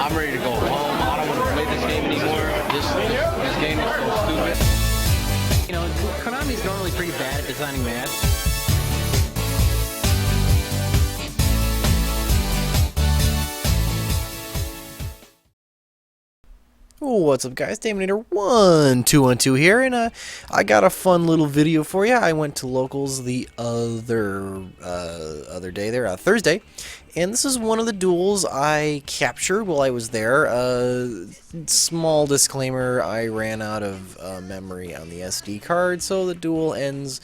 I'm ready to go home. I don't want to play this game anymore. This game is so stupid. You know, Konami's normally pretty bad at designing maps. What's up, guys? Daminator1212 here, and I got a fun little video for you. I went to locals the other day there, Thursday, and this is one of the duels I captured while I was there. Small disclaimer: I ran out of memory on the SD card, so the duel ends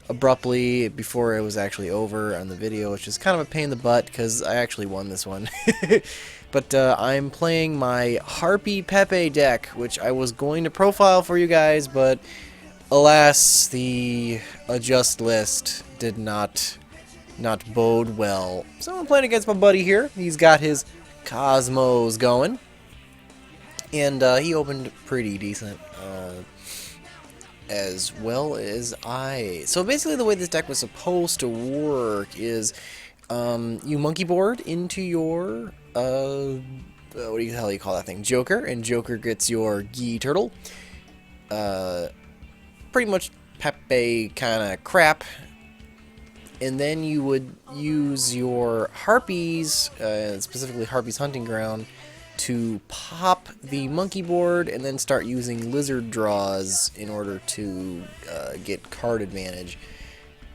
abruptly before it was actually over on the video, which is kind of a pain in the butt because I actually won this one. But I'm playing my Harpy Pepe deck, which I was going to profile for you guys, but alas, the adjust list did not bode well. So I'm playing against my buddy here. He's got his Kozmos going, and he opened pretty decent, as well as I. So basically the way this deck was supposed to work is you monkey board into your what do you hell you call that thing? Joker, and Joker gets your Gee Turtle. Pretty much Pepe kind of crap. And then you would use your Harpies, specifically Harpies Hunting Ground, to pop the monkey board and then start using lizard draws in order to get card advantage.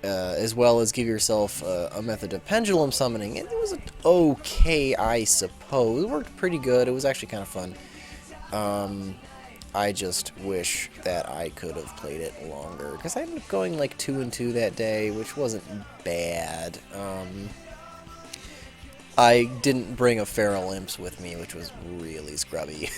As well as give yourself a method of pendulum summoning. And it was okay, I suppose. It worked pretty good. It was actually kind of fun. I just wish that I could have played it longer, because I ended up going like 2-2 that day, which wasn't bad. I didn't bring a Feral Imps with me, which was really scrubby.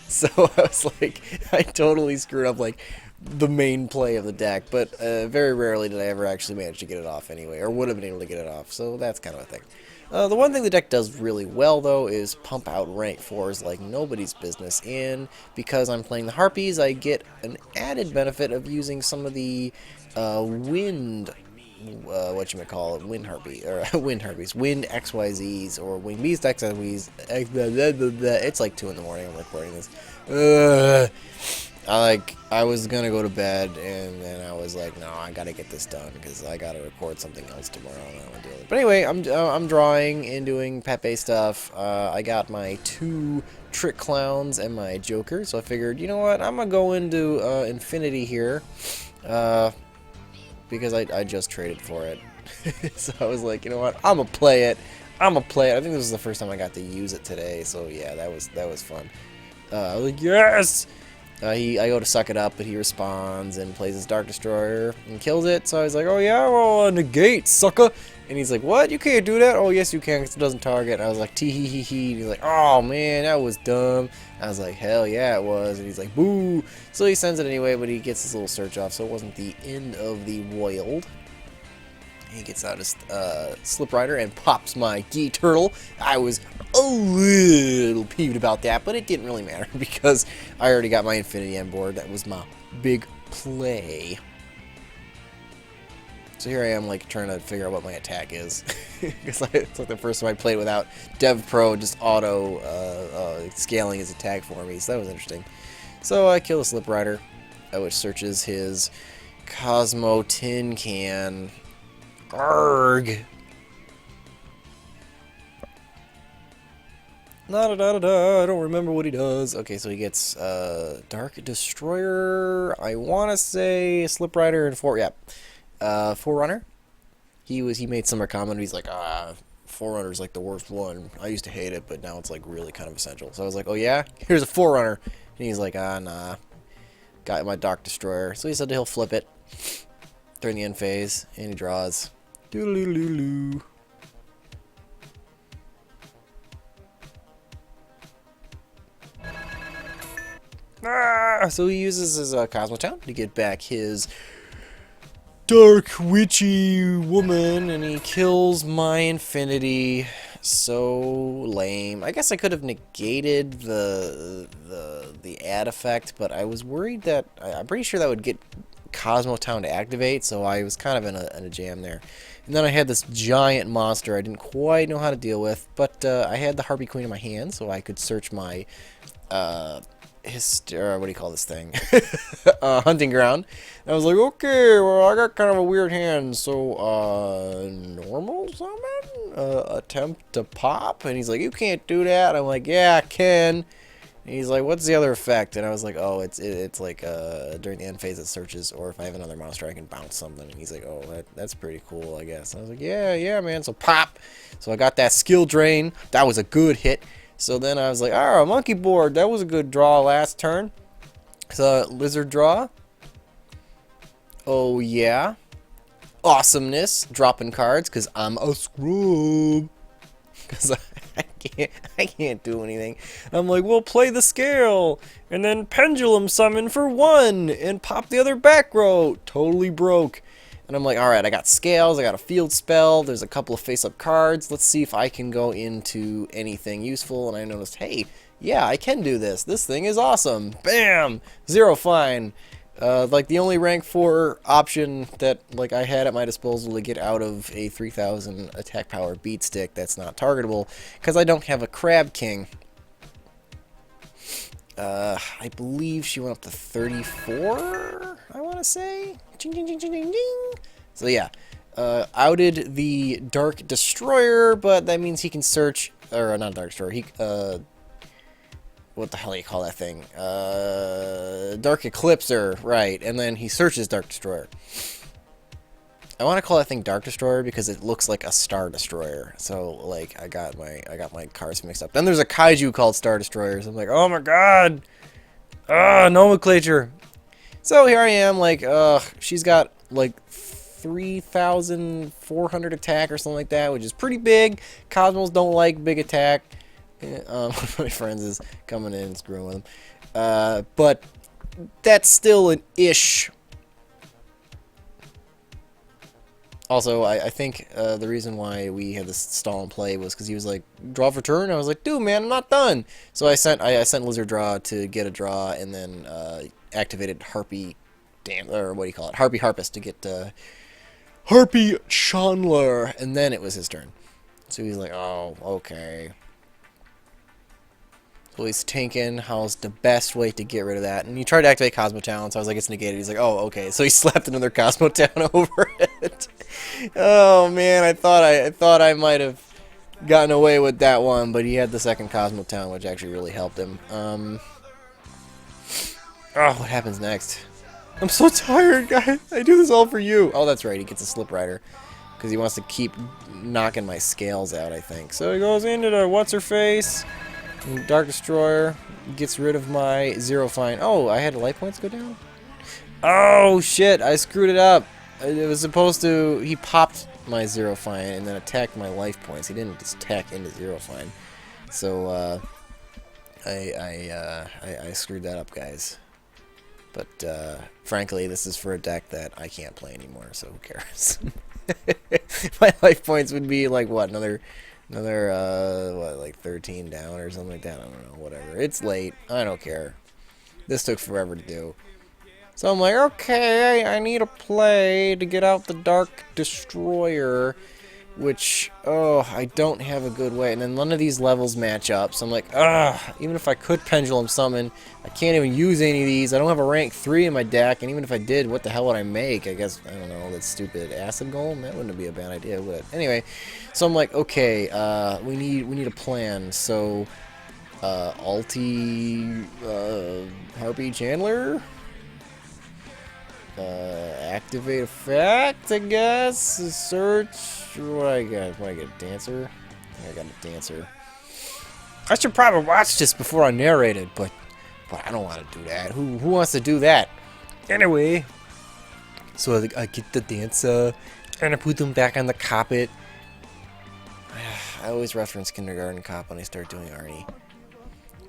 So I was like, I totally screwed up like the main play of the deck, but very rarely did I ever actually manage to get it off anyway, or would have been able to get it off, so that's kind of a thing. The one thing the deck does really well, though, is pump out rank 4s like nobody's business, and because I'm playing the Harpies, I get an added benefit of using some of the wind, wind Harpy, or wind Harpies, wind XYZs, or wing beast XYZs, it's like 2 in the morning, I'm recording this. I was gonna go to bed, and then I was like, no, I gotta get this done because I gotta record something else tomorrow, and I don't want to deal with it. But anyway, I'm drawing and doing Pepe stuff. I got my 2 Trick Clowns and my Joker, so I figured, you know what, I'm gonna go into Infinity here, because I just traded for it. So I was like, you know what, I'm gonna play it. I think this was the first time I got to use it today, so yeah, that was fun. I was like, yes! I go to suck it up, but he responds and plays his Dark Destroyer and kills it. So I was like, oh yeah, well, negate, sucker. And he's like, what? You can't do that? Oh, yes, you can, because it doesn't target. And I was like, tee hee hee hee. And he's like, oh man, that was dumb. I was like, hell yeah, it was. And he's like, boo. So he sends it anyway, but he gets his little search off, so it wasn't the end of the world. He gets out his Slip Rider and pops my Gee Turtle. I was a little peeved about that, but it didn't really matter because I already got my Infinity on board. That was my big play. So here I am, like, trying to figure out what my attack is. Because it's like the first time I played without Dev Pro just auto scaling his attack for me, so that was interesting. So I kill the Slip Rider, which searches his Kozmo Tin Can. Arg! I don't remember what he does. Okay, so he gets Dark Destroyer, I want to say Slip Rider, and Forerunner. He made some comment. He's like, Forerunner's like the worst one. I used to hate it, but now it's like really kind of essential. So I was like, oh yeah, here's a Forerunner, and he's like, nah, got my Dark Destroyer. So he said he'll flip it during the end phase, and he draws. Doodle-doo-doo-doo. So he uses his Kozmo Town to get back his dark witchy woman, and he kills my Infinity. So lame. I guess I could have negated the add effect, but I was worried that I'm pretty sure that would get Kozmo Town to activate, so I was kind of in a jam there. And then I had this giant monster I didn't quite know how to deal with, but I had the Harpy Queen in my hand, so I could search my what do you call this thing? Hunting ground. And I was like, okay, well, I got kind of a weird hand, so normal summon? Attempt to pop? And he's like, you can't do that. I'm like, yeah, I can. And he's like, what's the other effect? And I was like, oh, it's like during the end phase it searches, or if I have another monster I can bounce something. And he's like, oh, that's pretty cool, I guess. And I was like, yeah, man. So pop. So I got that skill drain. That was a good hit. So then I was like, oh, monkey board. That was a good draw last turn. So lizard draw. Oh yeah. Awesomeness. Dropping cards because I'm a scrub. Because I can't do anything. I'm like, well, play the scale, and then pendulum summon for 1, and pop the other back row. Totally broke. And I'm like, alright, I got scales, I got a field spell, there's a couple of face-up cards. Let's see if I can go into anything useful. And I noticed, hey, yeah, I can do this. This thing is awesome. Bam! Zero fine. Like the only rank 4 option that like I had at my disposal to get out of a 3000 attack power beat stick that's not targetable, because I don't have a Crab King. I believe she went up to 34, I want to say. Ching, ching, ching, ching, ching, ching. So yeah, outed the Dark Destroyer, but that means he can search, or not Dark Destroyer, he, what the hell do you call that thing? Dark Eclipser, right, and then he searches Dark Destroyer. I want to call that thing Dark Destroyer because it looks like a Star Destroyer. So like I got my cards mixed up. Then there's a kaiju called Star Destroyers. I'm like, oh my god, nomenclature. So here I am, like, she's got like 3,400 attack or something like that, which is pretty big. Cosmos don't like big attack. One of my friends is coming in and screwing with him, but that's still an ish. Also, I think the reason why we had this stall and play was because he was like, draw for turn. I was like, dude, man, I'm not done. So I sent Lizard Draw to get a draw, and then activated Harpy, or what do you call it? Harpy Harpist to get Harpy Chandler, and then it was his turn. So he's like, oh, okay. So he's tanking. How's the best way to get rid of that? And he tried to activate Kozmo Town, so I was like, it's negated. He's like, oh, okay. So he slapped another Kozmo Town over it. Oh man, I thought I might have gotten away with that one, but he had the second Kozmo Town, which actually really helped him. Oh, what happens next? I'm so tired, guys. I do this all for you. Oh, that's right. He gets a Slip Rider because he wants to keep knocking my scales out, I think. So he goes into the what's-her-face. Dark Destroyer gets rid of my Zero Fine. Oh, I had life points go down? Oh, shit. I screwed it up. It was supposed to... He popped my Zero Fine and then attacked my life points. He didn't just attack into Zero Fine. So, I screwed that up, guys. But, frankly, this is for a deck that I can't play anymore, so who cares? My life points would be, like, what, another, what, like 13 down or something like that? I don't know, whatever. It's late. I don't care. This took forever to do. So I'm like, okay, I need a play to get out the Dark Destroyer, which, oh, I don't have a good way. And then none of these levels match up. So I'm like, even if I could Pendulum Summon, I can't even use any of these. I don't have a rank 3 in my deck, and even if I did, what the hell would I make? I guess, I don't know, that stupid Acid Golem? That wouldn't be a bad idea, would it? Anyway, so I'm like, okay, we need a plan. So, Alti, Harpy Chandler? Activate effect, I guess. Search. What I got? What I get? Dancer. I got a dancer. I should probably watch this before I narrate it, but I don't want to do that. Who wants to do that? Anyway, so I get the dancer and I put them back on the carpet. I always reference Kindergarten Cop when I start doing Arnie.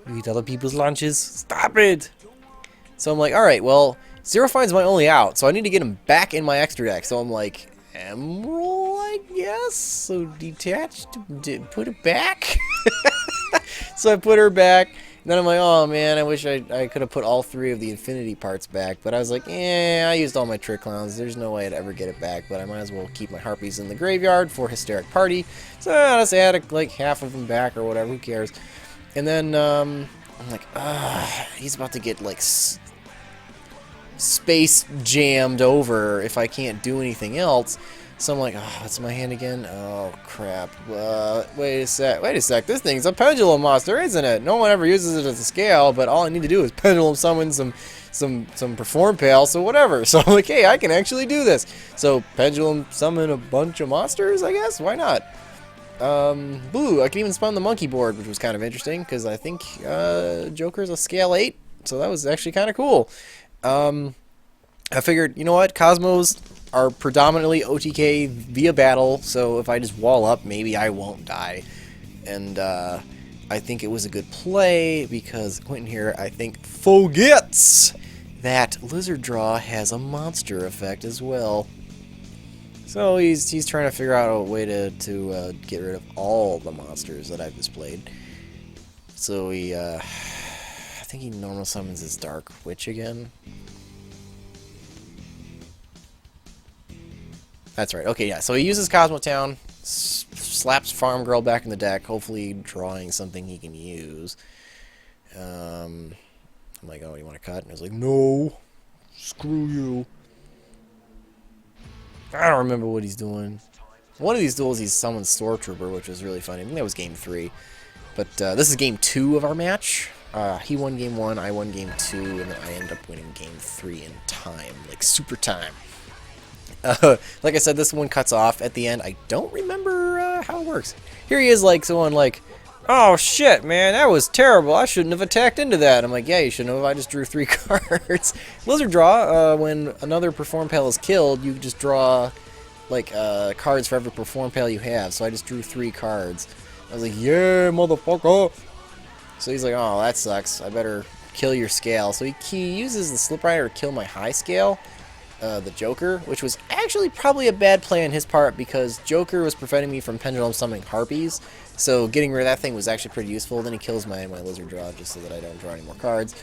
You eat other people's lunches. Stop it. So I'm like, all right, well. Zero Fine's my only out, so I need to get him back in my extra deck. So I'm like, Emerald, I guess? So detached, put it back? So I put her back, Then I'm like, oh man, I wish I could have put all 3 of the infinity parts back. But I was like, I used all my trick clowns. There's no way I'd ever get it back. But I might as well keep my Harpies in the graveyard for Hysteric Party. So I just added like half of them back or whatever. Who cares? And then I'm like, he's about to get like space jammed over if I can't do anything else. So I'm like, it's my hand again. Oh crap! Wait a sec. This thing's a pendulum monster, isn't it? No one ever uses it as a scale, but all I need to do is pendulum summon some perform pal. So whatever. So I'm like, hey, I can actually do this. So pendulum summon a bunch of monsters. I guess why not? Boo! I can even spawn the monkey board, which was kind of interesting because I think Joker's a scale 8, so that was actually kind of cool. I figured, you know what, Kozmos are predominantly OTK via battle, so if I just wall up, maybe I won't die. And I think it was a good play because Quentin here, I think, forgets that Lizard Draw has a monster effect as well. So he's trying to figure out a way to get rid of all the monsters that I've displayed. So I think he normal summons his Dark Witch again. That's right. Okay, yeah. So he uses Kozmo Town, slaps Farm Girl back in the deck, hopefully drawing something he can use. I'm like, oh, you want to cut? And I was like, no, screw you. I don't remember what he's doing. One of these duels, he summoned Stormtrooper, which was really funny. I think that was game 3. But this is game 2 of our match. He won game 1, I won game 2, and then I ended up winning game 3 in time, like super time. Like I said, this one cuts off at the end. I don't remember how it works. Here he is, like, someone like, oh shit, man, that was terrible. I shouldn't have attacked into that. I'm like, yeah, you shouldn't have. I just drew 3 cards. Lizard Draw, when another Perform Pal is killed, you just draw, like, cards for every Perform Pal you have. So I just drew 3 cards. I was like, yeah, motherfucker. So he's like, oh, that sucks. I better kill your scale. So he uses the Slip Rider to kill my high scale. The Joker, which was actually probably a bad play on his part because Joker was preventing me from Pendulum summoning Harpies, so getting rid of that thing was actually pretty useful. Then he kills my Lizard Draw just so that I don't draw any more cards.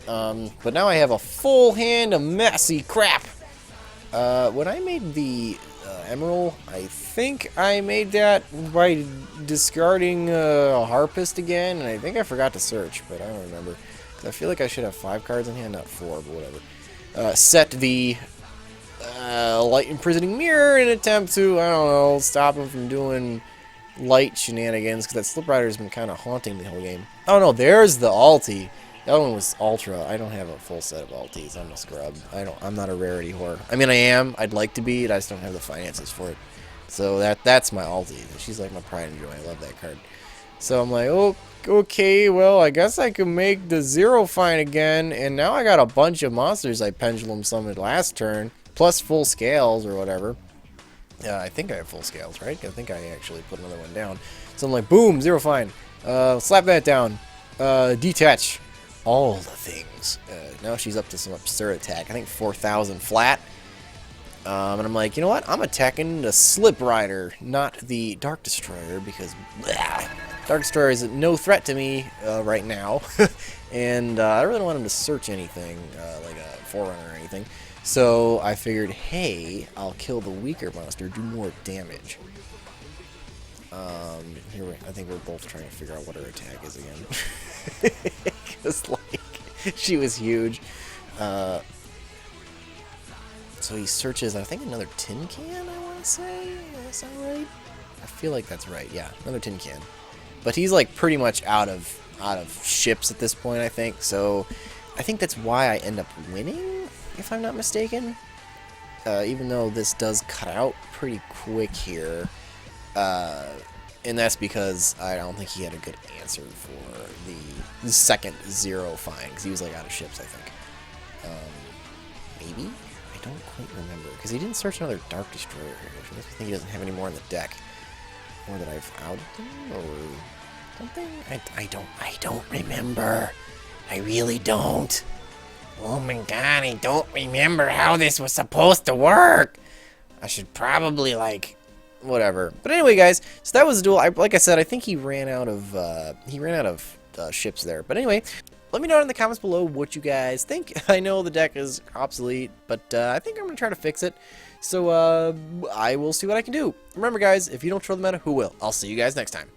But now I have a full hand of messy crap. When I made the Emerald, I think I made that by discarding a Harpist again, and I think I forgot to search, but I don't remember. I feel like I should have 5 cards in hand, not 4, but whatever. Set the Light Imprisoning Mirror in an attempt to, I don't know, stop him from doing light shenanigans, because that Slip Rider has been kind of haunting the whole game. Oh no, there's the ulti. That one was Ultra. I don't have a full set of ultis. I'm a scrub. I'm not a rarity whore. I mean, I am. I'd like to be, but I just don't have the finances for it. So that's my ulti. She's like my pride and joy. I love that card. So I'm like, oh, okay, well, I guess I can make the Zero Fine again, and now I got a bunch of monsters I Pendulum summoned last turn, plus full scales or whatever. I think I have full scales, right? I think I actually put another one down. So I'm like, boom, Zero Fine. Slap that down. Detach all the things. Now she's up to some absurd attack. I think 4,000 flat. And I'm like, you know what? I'm attacking the Slip Rider, not the Dark Destroyer, because blah, Dark Destroyer is no threat to me right now. And I really don't want him to search anything, like a Forerunner or anything. So I figured, hey, I'll kill the weaker monster, do more damage. Here I think we're both trying to figure out what her attack is again. Because, like, she was huge. So he searches, I think, another tin can, I want to say. Is that right? I feel like that's right. Yeah, another tin can. But he's, like, pretty much out of ships at this point, I think. So I think that's why I end up winning, if I'm not mistaken. Even though this does cut out pretty quick here. And that's because I don't think he had a good answer for the second Zero Fine, because he was, like, out of ships, I think. Maybe? I don't quite remember, because he didn't search another Dark Destroyer here, which makes me think he doesn't have any more in the deck. Or that I've outed him, or something? I don't remember. I really don't. Oh my god, I don't remember how this was supposed to work. I should probably, like, whatever. But anyway, guys, so that was the duel. Like I said, I think he ran out of ships there. But anyway, let me know in the comments below what you guys think. I know the deck is obsolete, but I think I'm going to try to fix it. So I will see what I can do. Remember guys, if you don't control the meta, who will? I'll see you guys next time.